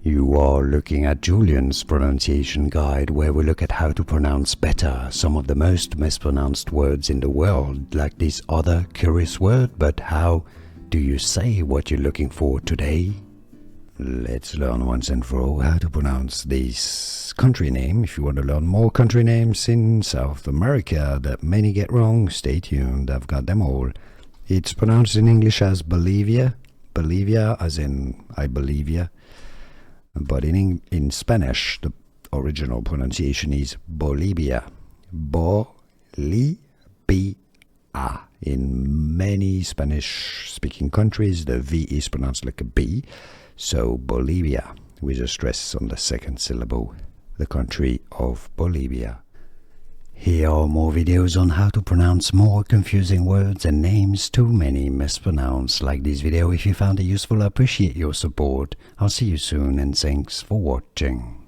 You are looking at Julian's pronunciation guide, where we look at how to pronounce better some of the most mispronounced words in the world, like this other curious word. But how do you say what you're looking for today? Let's learn once and for all how to pronounce this country name. If you want to learn more country names in South America that many get wrong, stay tuned, I've got them all. It's pronounced in English as Bolivia, Bolivia as in I believe ya. But in Spanish, the original pronunciation is Bolivia. Bolivia. In many Spanish-speaking countries, the V is pronounced like a B. So Bolivia, with a stress on the second syllable, the country of Bolivia. Here are more videos on how to pronounce more confusing words and names too many mispronounced. Like this video if you found it useful. I appreciate your support. I'll see you soon and thanks for watching.